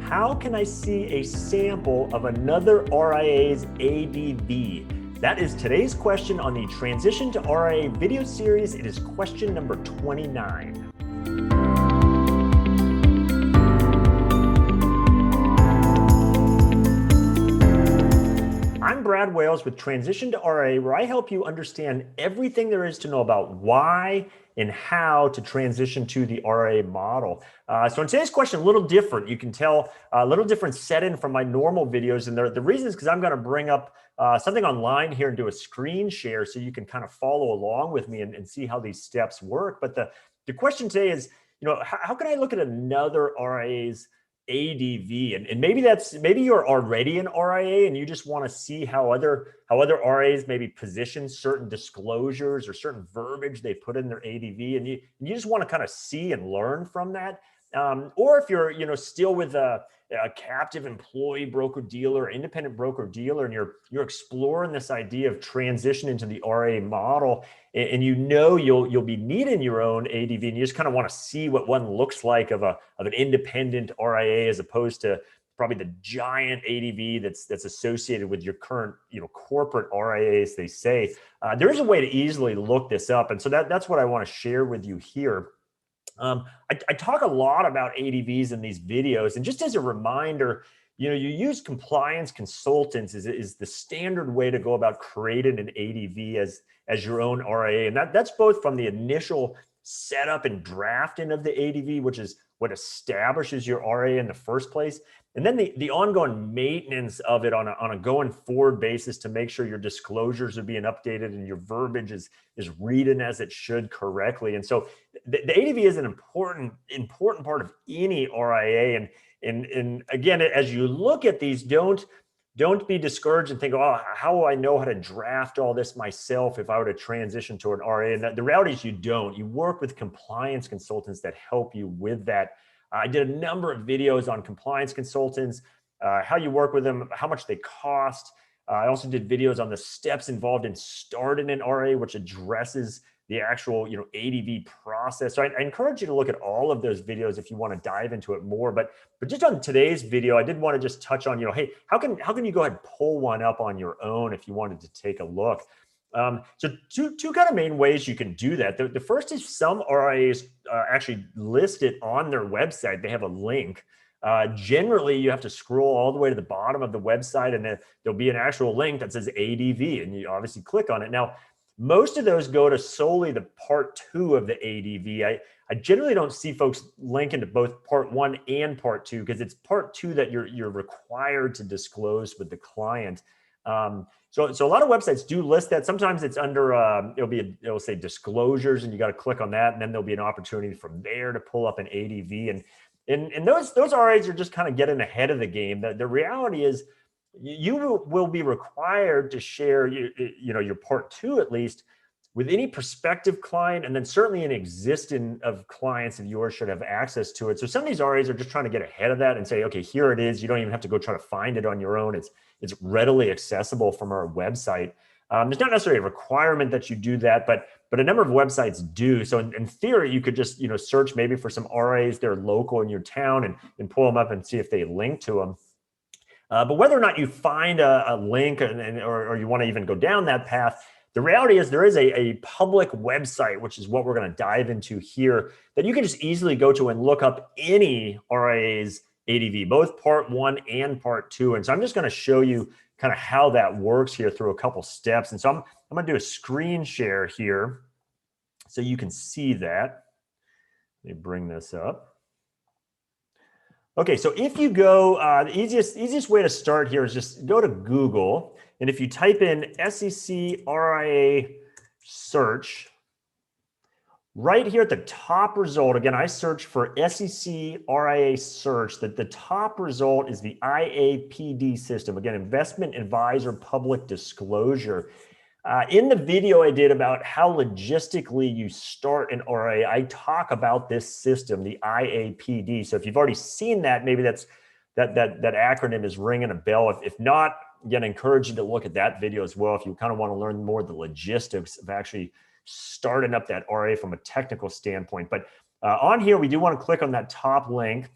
how can I see a sample of another RIA's ADV? That is today's question on the Transition to RIA video series. It is question number 29. I'm Brad Wales with Transition to RIA, where I help you understand everything there is to know about why and how to transition to the RIA model. So in today's question, a little different. You can tell a little different set-in from my normal videos. And the reason is because I'm going to bring up something online here and do a screen share so you can kind of follow along with me and see how these steps work. But the question today is, how can I look at another RIA's ADV, and maybe you're already an RIA and you just want to see how other RIAs maybe position certain disclosures or certain verbiage they put in their ADV, and you just want to kind of see and learn from that. Or if you're still with a captive employee broker dealer, independent broker dealer, and you're exploring this idea of transition into the RIA model, and you'll be needing your own ADV, and you just kind of want to see what one looks like of an independent RIA as opposed to probably the giant ADV that's associated with your current corporate RIAs. They say there is a way to easily look this up, and so that's what I want to share with you here. I talk a lot about ADVs in these videos, and just as a reminder, you use compliance consultants is the standard way to go about creating an ADV as your own RIA, and that's both from the initial setup and drafting of the ADV, which is what establishes your RIA in the first place, and then the ongoing maintenance of it on a going forward basis to make sure your disclosures are being updated and your verbiage is reading as it should correctly. And so the ADV is an important part of any RIA. And again, as you look at these, don't be discouraged and think, oh, how will I know how to draft all this myself if I were to transition to an RIA? And the reality is you don't. You work with compliance consultants that help you with that. I did a number of videos on compliance consultants, how you work with them, how much they cost. I also did videos on the steps involved in starting an RIA, which addresses the actual ADV process. So I encourage you to look at all of those videos if you want to dive into it more. But just on today's video, I did want to just touch on, hey, how can you go ahead and pull one up on your own if you wanted to take a look? So two kind of main ways you can do that. The first is some RIAs actually list it on their website. They have a link. Generally, you have to scroll all the way to the bottom of the website, and then there'll be an actual link that says ADV, and you obviously click on it. Now, most of those go to solely the part 2 of the ADV. I generally don't see folks linking to both part 1 and part 2 because it's part 2 that you're required to disclose with the client. So a lot of websites do list that. Sometimes it's under it'll say disclosures, and you got to click on that, and then there'll be an opportunity from there to pull up an ADV. And those RIAs are just kind of getting ahead of the game. The reality is you will be required to share your part 2 at least with any prospective client, and then certainly an existing of clients of yours should have access to it. So some of these RIAs are just trying to get ahead of that and say, okay, here it is. You don't even have to go try to find it on your own. It's readily accessible from our website. There's not necessarily a requirement that you do that, but a number of websites do. So in theory, you could just search maybe for some RIAs that are local in your town and pull them up and see if they link to them. But whether or not you find a link or you want to even go down that path, the reality is there is a public website, which is what we're going to dive into here, that you can just easily go to and look up any RIA's ADV, both part 1 and part 2. And so I'm just going to show you kind of how that works here through a couple steps. And so I'm going to do a screen share here so you can see that. Let me bring this up. Okay, so if you go, the easiest way to start here is just go to Google, and if you type in SEC RIA search, right here at the top result, again, I search for SEC RIA search, that the top result is the IAPD system, again, Investment Advisor Public Disclosure. In the video I did about how logistically you start an RIA, I talk about this system, the IAPD. So if you've already seen that, maybe that acronym is ringing a bell. If not, again, I encourage you to look at that video as well if you kind of want to learn more of the logistics of actually starting up that RIA from a technical standpoint. But on here, we do want to click on that top link.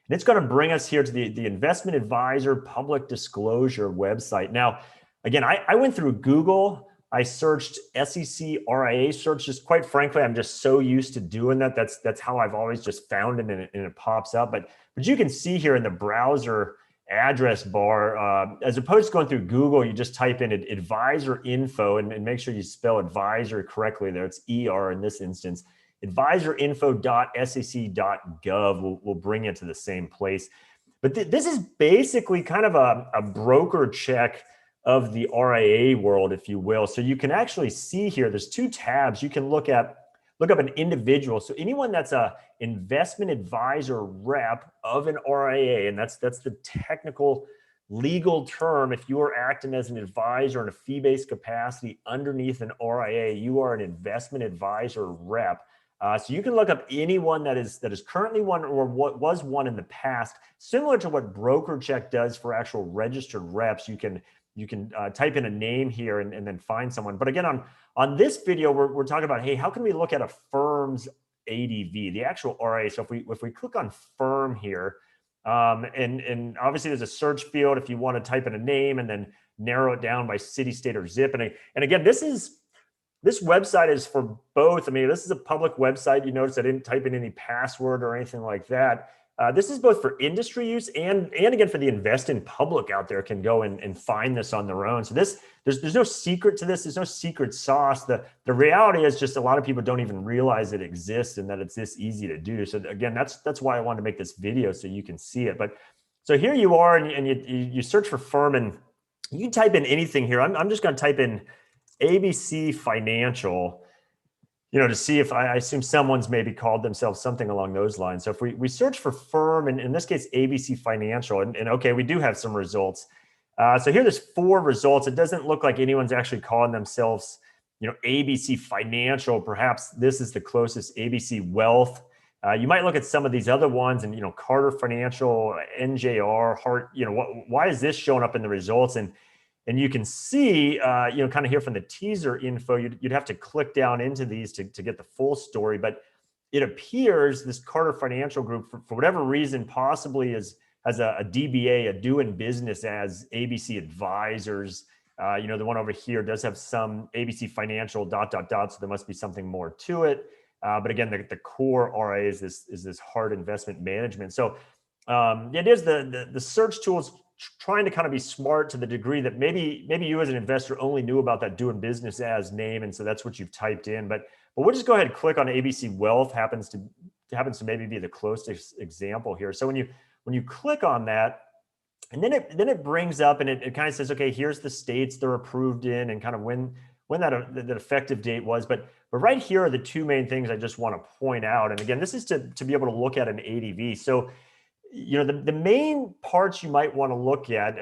And it's going to bring us here to the Investment Advisor Public Disclosure website. Now, again, I went through Google. I searched SEC RIA search. Just quite frankly, I'm just so used to doing that. That's how I've always just found it, and it pops up. But you can see here in the browser address bar, as opposed to going through Google, you just type in advisor info and make sure you spell advisor correctly there. It's ER in this instance. Advisorinfo.sec.gov will bring you to the same place. But this is basically kind of a broker check of the RIA world, if you will. So you can actually see here, there's two tabs. You can look up an individual. So anyone that's a investment advisor rep of an RIA, and that's the technical legal term. If you are acting as an advisor in a fee-based capacity underneath an RIA, you are an investment advisor rep. So you can look up anyone that is currently one or what was one in the past, similar to what BrokerCheck does for actual registered reps. You can type in a name here and then find someone. But again, on this video, we're talking about, hey, how can we look at a firm's ADV, the actual RIA? So if we click on firm here, and obviously there's a search field if you want to type in a name and then narrow it down by city, state, or zip. And again, this website is for both. I mean, this is a public website. You notice I didn't type in any password or anything like that. This is both for industry use and again, for the investing public out there can go and find this on their own. So there's no secret to this. There's no secret sauce. The reality is just a lot of people don't even realize it exists and that it's this easy to do. So again, that's why I wanted to make this video so you can see it. But so here you are, and you search for firm, and you can type in anything here. I'm just going to type in ABC Financial, to see if I assume someone's maybe called themselves something along those lines. So if we search for firm, and in this case, ABC Financial, and okay, we do have some results. So here there's 4 results. It doesn't look like anyone's actually calling themselves, ABC Financial. Perhaps this is the closest, ABC Wealth. You might look at some of these other ones and, Carter Financial, NJR, Hart, why is this showing up in the results? And you can see, kind of here from the teaser info, you'd have to click down into these to get the full story. But it appears this Carter Financial Group, for whatever reason, possibly has a DBA, a doing business as ABC Advisors. The one over here does have some ABC Financial ... So there must be something more to it. But again, the core RIA is this Hart Investment Management. So it is the search tools trying to kind of be smart to the degree that maybe you as an investor only knew about that doing business as name, and so that's what you've typed in. But we'll just go ahead and click on ABC Wealth. Happens to maybe be the closest example here. So when you click on that, and then it brings up and it kind of says, okay, here's the states they're approved in and kind of when that effective date was. But right here are the 2 main things I just want to point out. And again, this is to be able to look at an ADV. So the main parts you might want to look at,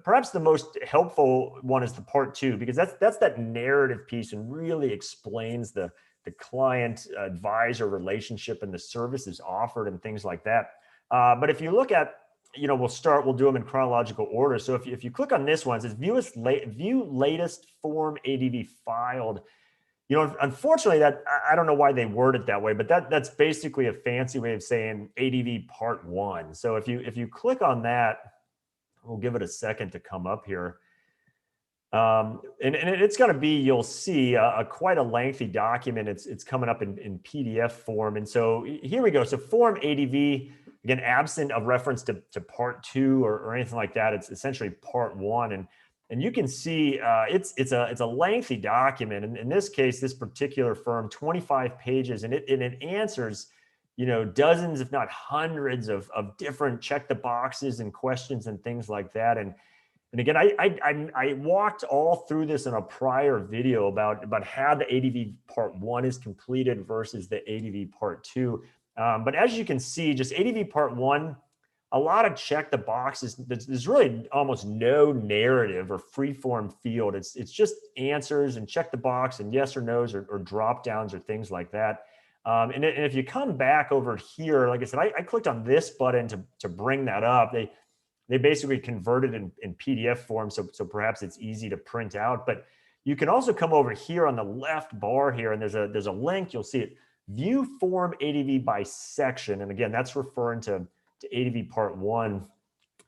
perhaps the most helpful one is the part 2, because that's that narrative piece and really explains the client advisor relationship and the services offered and things like that. But if you look at, we'll do them in chronological order. So if you click on this one, it says view latest form ADV filed. Unfortunately, that I don't know why they word it that way, but that's basically a fancy way of saying ADV Part 1. So if you click on that, we'll give it a second to come up here. And it's going to be, you'll see quite a lengthy document. It's coming up in PDF form. And so here we go. So form ADV, again, absent of reference to Part 2 or anything like that. It's essentially Part 1. And you can see it's a lengthy document. And in this case, this particular firm, 25 pages, and it answers, dozens, if not hundreds of different check the boxes and questions and things like that. And again, I walked all through this in a prior video about how the ADV Part 1 is completed versus the ADV Part 2. But as you can see, just ADV Part 1, a lot of check the boxes. There's really almost no narrative or free form field. It's just answers and check the box and yes or no's or drop downs or things like that. And if you come back over here, like I said, I clicked on this button to bring that up. They basically converted in PDF form, so perhaps it's easy to print out. But you can also come over here on the left bar here, and there's a link. You'll see it. View form ADV by section, and again, that's referring to ADV Part 1.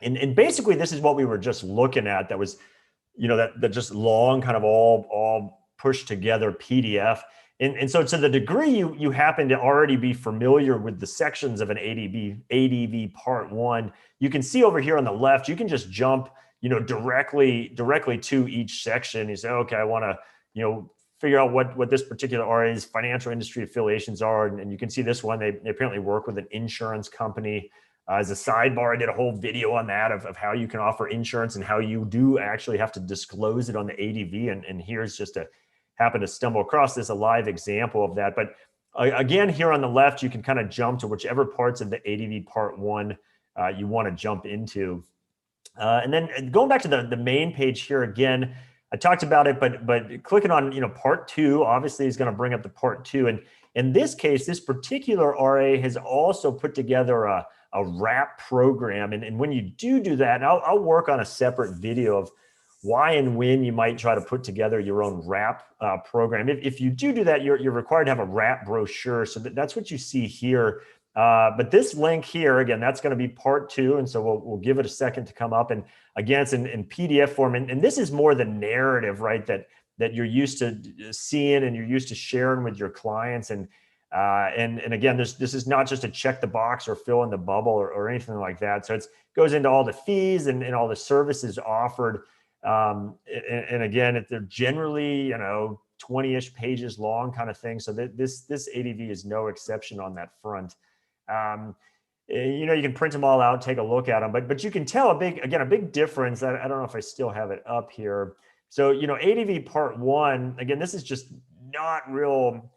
And basically, this is what we were just looking at. That was, that just long kind of all pushed together PDF. And so to the degree you happen to already be familiar with the sections of an ADV Part 1, you can see over here on the left, you can just jump, directly to each section. You say, okay, I want to, figure out what this particular RIA's financial industry affiliations are. And you can see this one, they apparently work with an insurance company. As a sidebar, I did a whole video on that of how you can offer insurance and how you do actually have to disclose it on the ADV. And here's just happen to stumble across this, a live example of that. But again, here on the left, you can kind of jump to whichever parts of the ADV Part 1 you want to jump into. And then going back to the main page here again, I talked about it, but clicking on Part 2 obviously is going to bring up the Part 2. And in this case, this particular RA has also put together a wrap program. And when you do that, and I'll work on a separate video of why and when you might try to put together your own wrap program. If you do that, you're required to have a wrap brochure. So that's what you see here. But this link here, again, that's going to be Part 2. And so we'll give it a second to come up. And again, it's in PDF form. And this is more the narrative, right, that you're used to seeing and you're used to sharing with your clients. And again, this is not just a check the box or fill in the bubble or anything like that. So it goes into all the fees and all the services offered. And again, they're generally, 20-ish pages long kind of thing. So this ADV is no exception on that front. You can print them all out, take a look at them, but you can tell a big difference. I don't know if I still have it up here. So, ADV Part 1, again, this is just not real,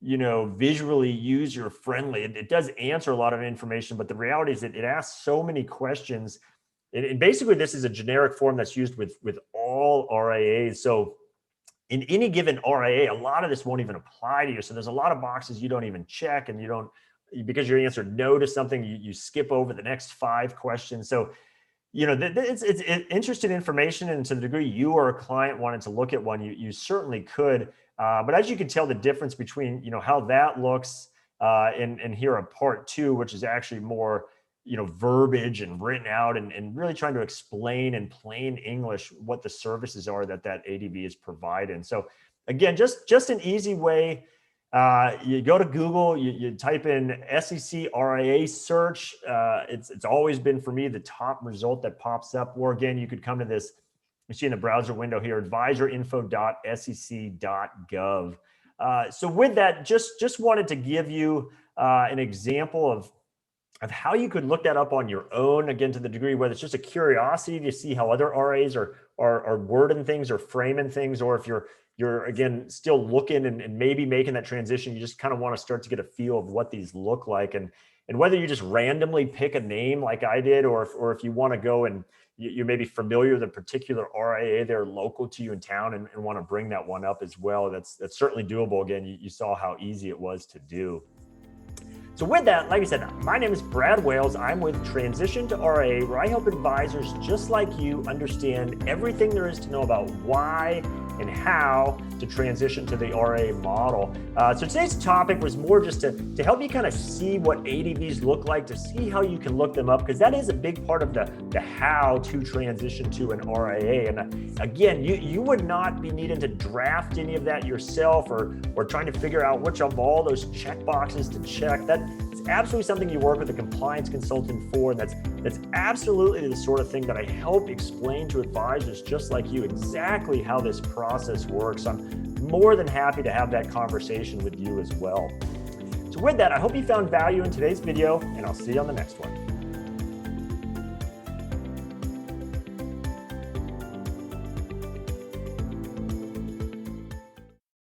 visually user friendly. It does answer a lot of information, but the reality is that it asks so many questions. And basically, this is a generic form that's used with all RIAs. So in any given RIA, a lot of this won't even apply to you. So there's a lot of boxes you don't even check, and because you answered no to something, you skip over the next 5 questions. So, it's interesting information, and to the degree you or a client wanted to look at one, you certainly could. But as you can tell, the difference between, how that looks and here a Part 2, which is actually more, verbiage and written out and really trying to explain in plain English what the services are that ADV is providing. So again, just an easy way. You go to Google, you type in SEC RIA search. It's always been for me the top result that pops up. Or again, you could come to this, you see in the browser window here, advisorinfo.sec.gov. So with that, just wanted to give you an example of how you could look that up on your own, again, to the degree whether it's just a curiosity to see how other RAs are wording things or framing things, or if you're again still looking and maybe making that transition, you just kind of want to start to get a feel of what these look like, and whether you just randomly pick a name like I did, or if you want to go and you may be familiar with a particular RIA there local to you in town and want to bring that one up as well. That's certainly doable. Again, you saw how easy it was to do. So with that, like I said, my name is Brad Wales. I'm with Transition to RIA, where I help advisors just like you understand everything there is to know about why and how to transition to the RIA model. So today's topic was more just to help you kind of see what ADVs look like, to see how you can look them up, because that is a big part of the how to transition to an RIA. And again, you would not be needing to draft any of that yourself or trying to figure out which of all those check boxes to check. That's absolutely something you work with a compliance consultant for, and that's absolutely the sort of thing that I help explain to advisors just like you exactly how this process works. I'm more than happy to have that conversation with you as well. So with that, I hope you found value in today's video, and I'll see you on the next one.